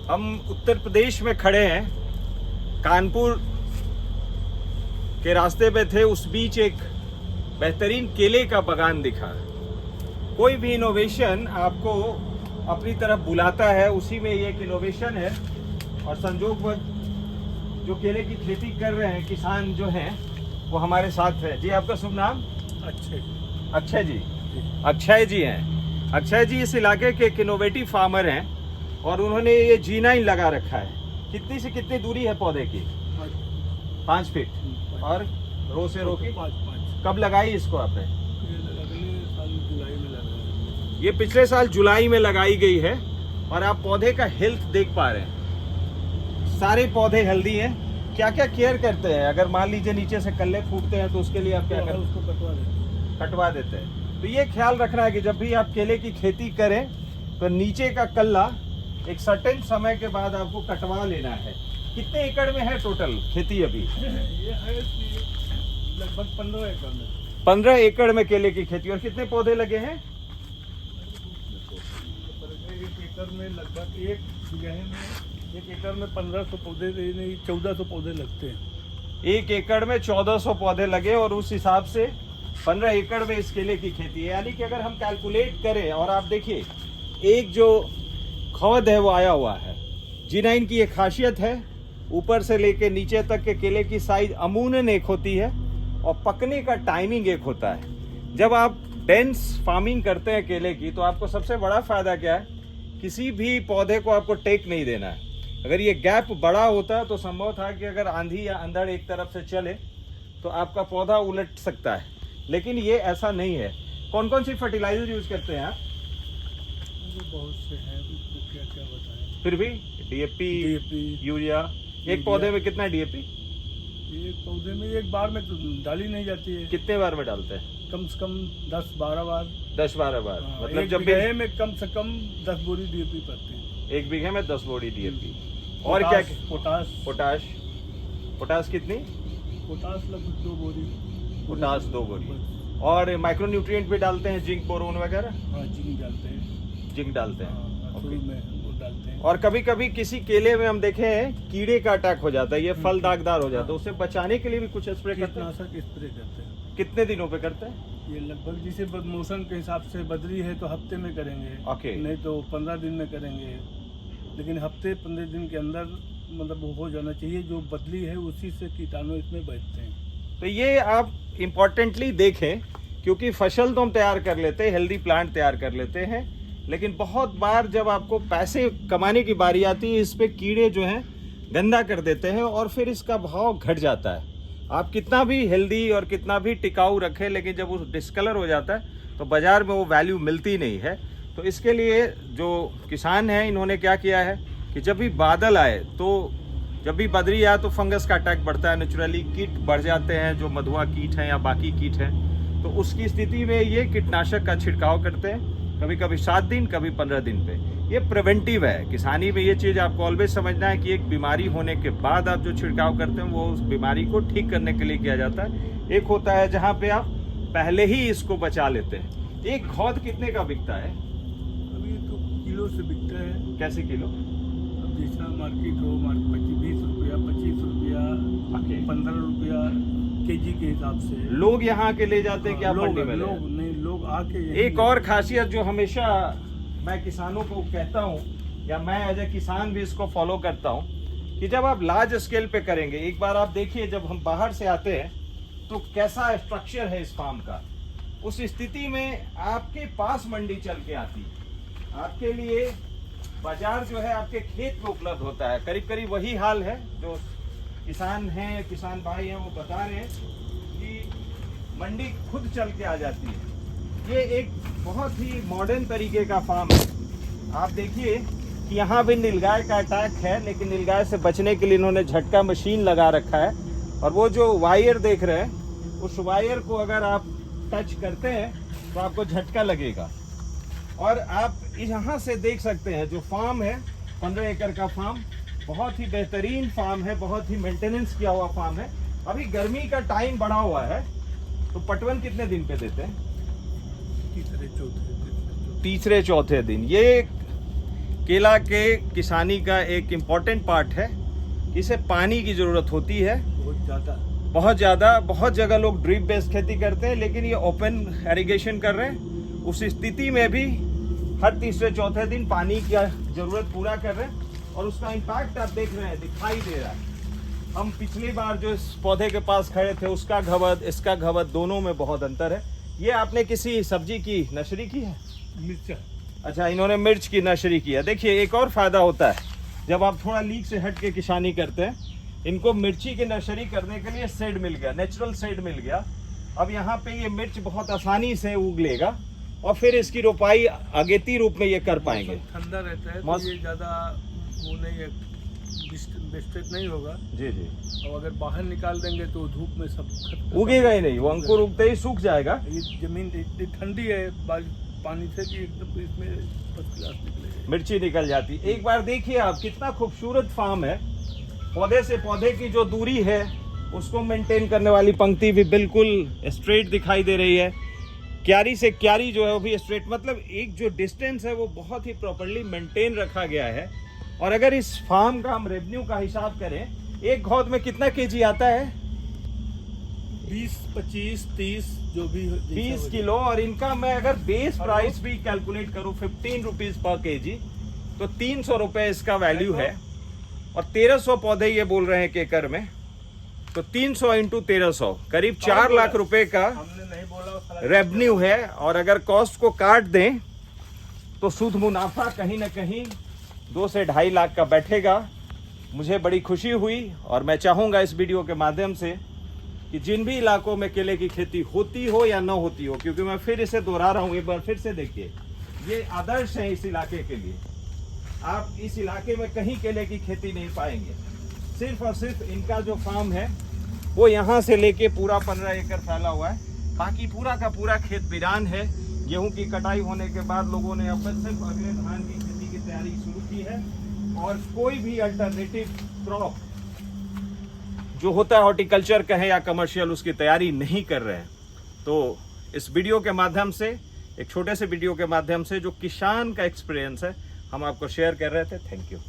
हम उत्तर प्रदेश में खड़े हैं, कानपुर के रास्ते पे थे। उस बीच एक बेहतरीन केले का बागान दिखा। कोई भी इनोवेशन आपको अपनी तरफ बुलाता है, उसी में ये एक इनोवेशन है। और संजोगवश जो केले की खेती कर रहे हैं किसान जो हैं वो हमारे साथ है। जी, आपका शुभ नाम? अक्षय जी। अक्षय जी हैं। अक्षय जी इस इलाके के एक इनोवेटिव फार्मर हैं और उन्होंने ये G9 लगा रखा है। कितनी से कितनी दूरी है पौधे की? 5 फीट। और रो से रो की? 5। कब लगाई इसको आपने? अगले साल जुलाई में लगाया। ये पिछले साल जुलाई में लगाई गई है और आप पौधे का हेल्थ देख पा रहे हैं। सारे पौधे हेल्दी हैं। क्या क्या केयर करते हैं? अगर मान लीजिए नीचे से कल्ले फूटते हैं तो उसके लिए आप क्या करते हैं? उसको कटवा देते हैं। तो ये ख्याल रखना है कि जब भी आप केले की खेती करें तो नीचे का कल्ला एक सर्टेन समय के बाद आपको कटवा लेना है। कितने एकड़ में है टोटल खेती अभी? ये है लगभग 15 एकड़ में। 15 एकड़ में केले की खेती। और कितने पौधे लगे हैं? 1 एकड़ में लगभग 1 बीघे में 1 एकड़ में 1500 पौधे नहीं 1400 पौधे लगते हैं। 1 एकड़ में 1400 पौधे लगे और उस हिसाब से 15 एकड़ में इस केले की खेती है। यानी कि अगर हम कैलकुलेट करें और आप देखिए एक जो खौद है वो आया हुआ है। G9 की एक खासियत है, ऊपर से लेके नीचे तक के केले की साइज अमूमन एक होती है और पकने का टाइमिंग एक होता है। जब आप डेंस फार्मिंग करते हैं केले की तो आपको सबसे बड़ा फायदा क्या है? किसी भी पौधे को आपको टेक नहीं देना है। अगर ये गैप बड़ा होता तो संभव था कि अगर आंधी या अंधड़ एक तरफ से चले तो आपका पौधा उलट सकता है, लेकिन ये ऐसा नहीं है। कौन कौन सी फर्टिलाइजर यूज करते हैं आप? बहुत से हैं, क्या क्या बताएं। फिर भी DAP, यूरिया। एक पौधे में कितना DAP? एक पौधे में एक बार में तो डाली नहीं जाती है। कितने बार में डालते हैं? कम से कम 10-12 बार। 10-12 बार। हाँ, मतलब एक जब बीघे में कम से कम 10 बोरी DAP पड़ती है। 1 बीघे में 10 बोरी DAP। और क्या? पोटाश। पोटाश कितनी? पोटाश लगभग 2 बोरी। पोटाश 2 बोरी। और माइक्रो न्यूट्रिएंट भी डालते हैं, जिंक, बोरोन वगैरह? हाँ, जिंक डालते हैं। जिंक डालते हैं। हाँ, ओके। में वो डालते हैं। और कभी कभी किसी केले में हम देखे हैं कीड़े का अटैक हो जाता है, ये फल दागदार हो जाता है, उससे बचाने के लिए भी कुछ स्प्रे करते हैं? कीटनाशक स्प्रे करते हैं। कितने दिनों पे करते हैं? ये लगभग जैसे मौसम के हिसाब से बदली है तो हफ्ते में करेंगे। ओके। नहीं तो 15 दिन में करेंगे, लेकिन हफ्ते 15 दिन के अंदर मतलब वो हो जाना चाहिए। जो बदली है उसी से कीटाणु इसमें बैठते हैं। तो ये आप इम्पोर्टेंटली देखें, क्योंकि फसल तो हम तैयार कर लेते हैं, हेल्दी प्लांट तैयार कर लेते हैं, लेकिन बहुत बार जब आपको पैसे कमाने की बारी आती है इस पे कीड़े जो हैं गंदा कर देते हैं और फिर इसका भाव घट जाता है। आप कितना भी हेल्दी और कितना भी टिकाऊ रखें, लेकिन जब वो डिस्कलर हो जाता है तो बाजार में वो वैल्यू मिलती नहीं है। तो इसके लिए जो किसान हैं इन्होंने क्या किया है कि जब भी बादल आए, तो जब भी बदरी आए तो फंगस का अटैक बढ़ता है, नेचुरली कीट बढ़ जाते हैं, जो मधुआ कीट हैं या बाकी कीट हैं। तो उसकी स्थिति में ये कीटनाशक का छिड़काव करते हैं, कभी कभी 7 दिन, कभी 15 दिन पे। ये प्रिवेंटिव है। किसानी में ये चीज़ आपको ऑलवेज समझना है कि एक बीमारी होने के बाद आप जो छिड़काव करते हैं वो उस बीमारी को ठीक करने के लिए किया जाता है। एक होता है जहाँ पे आप पहले ही इसको बचा लेते हैं। एक खौद कितने का बिकता है? अभी तो किलो से बिकता है। कैसे किलो? अब जैसा मार्केट हो, 20 रुपया, 25 रुपया, 15 रुपया केजी के हिसाब से लोग यहाँ के ले जाते हैं कि आप मंडी में? लोग आके एक और खासियत जो हमेशा मैं किसानों को कहता हूँ, या मैं एज ए किसान भी इसको फॉलो करता हूँ, कि जब आप लार्ज स्केल पे करेंगे, एक बार आप देखिए जब हम बाहर से आते हैं तो कैसा स्ट्रक्चर है इस फार्म का। उस स्थिति में आपके पास मंडी चल के आती है, आपके लिए बाजार जो है आपके खेत में उपलब्ध होता है। करीब करीब वही हाल है जो किसान हैं, किसान भाई हैं, वो बता रहे हैं कि मंडी खुद चल के आ जाती है। ये एक बहुत ही मॉडर्न तरीके का फार्म है। आप देखिए कि यहाँ भी नीलगाय का अटैक है, लेकिन नीलगाय से बचने के लिए इन्होंने झटका मशीन लगा रखा है। और वो जो वायर देख रहे हैं, उस वायर को अगर आप टच करते हैं तो आपको झटका लगेगा। और आप यहाँ से देख सकते हैं जो फार्म है, 15 एकड़ का फार्म, बहुत ही बेहतरीन फार्म है, बहुत ही मेंटेनेंस किया हुआ फार्म है। अभी गर्मी का टाइम बढ़ा हुआ है, तो पटवन कितने दिन पे देते हैं? तीसरे चौथे दिन। ये केला के किसानी का एक इम्पॉर्टेंट पार्ट है कि इसे पानी की ज़रूरत होती है बहुत ज़्यादा। बहुत जगह लोग ड्रिप बेस्ड खेती करते हैं, लेकिन ये ओपन इरिगेशन कर रहे हैं। उस स्थिति में भी हर तीसरे चौथे दिन पानी की ज़रूरत पूरा कर रहे हैं और उसका इम्पैक्ट आप देख रहे हैं, दिखाई दे रहा है। हम पिछली बार जो इस पौधे के पास खड़े थे, उसका घवद इसका घवद दोनों में बहुत अंतर है। ये आपने किसी सब्जी की नर्सरी की है? मिर्च। अच्छा, इन्होंने मिर्च की नर्सरी की है। देखिए, एक और फायदा होता है जब आप थोड़ा लीक से हट के किसानी करते हैं। इनको मिर्ची की नर्सरी करने के लिए शेड मिल गया, नेचुरल शेड मिल गया। अब यहाँ पे ये मिर्च बहुत आसानी से उग लेगा और फिर इसकी रोपाई अगेती रूप में ये कर पाएंगे। ठंडा रहता है तो ये ज़्यादा वो नहीं है, वेस्टेज नहीं होगा। जी जी। और अगर बाहर निकाल देंगे तो धूप में सब उगेगा ही नहीं, वो अंकुर उगते ही सूख जाएगा। ये जमीन इतनी ठंडी है पानी से कि एकदम इसमें फर्स्ट क्लास निकलेगा, मिर्ची निकल जाती। एक बार देखिए आप, कितना खूबसूरत फार्म है। पौधे से पौधे की जो दूरी है उसको मेंटेन करने वाली पंक्ति भी बिल्कुल स्ट्रेट दिखाई दे रही है। क्यारी से क्यारी जो है वो भी स्ट्रेट, मतलब एक जो डिस्टेंस है वो बहुत ही प्रॉपर्ली मेंटेन रखा गया है। और अगर इस फार्म का हम रेवेन्यू का हिसाब करें, एक घौद में कितना केजी आता है? 20, 25, 30 जो भी 30 किलो। और इनका मैं अगर बेस प्राइस भी कैलकुलेट करूं 15 रुपीज पर केजी, तो 300 रुपए इसका वैल्यू है। और 1300 पौधे ये बोल रहे हैं कि एकड़ में, तो 300 इंटू 1300 करीब 4 लाख रुपए का रेवेन्यू है। और अगर कॉस्ट को काट दें तो शुद्ध मुनाफा कहीं ना कहीं 2 से 2.5 लाख का बैठेगा। मुझे बड़ी खुशी हुई और मैं चाहूँगा इस वीडियो के माध्यम से कि जिन भी इलाकों में केले की खेती होती हो या न होती हो, क्योंकि मैं फिर इसे दोहरा रहा हूँ, एक बार फिर से देखिए, ये आदर्श है इस इलाके के लिए। आप इस इलाके में कहीं केले की खेती नहीं पाएंगे। सिर्फ और सिर्फ इनका जो फार्म है वो यहाँ से लेके पूरा 15 एकड़ फैला हुआ है। बाकी पूरा का पूरा खेत वीरान है। गेहूं की कटाई होने के बाद लोगों ने अब सिर्फ अगले धान की खेती की तैयारी शुरू की है और कोई भी अल्टरनेटिव क्रॉप जो होता है हॉर्टिकल्चर कहे या कमर्शियल, उसकी तैयारी नहीं कर रहे हैं। तो इस वीडियो के माध्यम से, एक छोटे से वीडियो के माध्यम से जो किसान का एक्सपीरियंस है, हम आपको शेयर कर रहे थे। Thank you.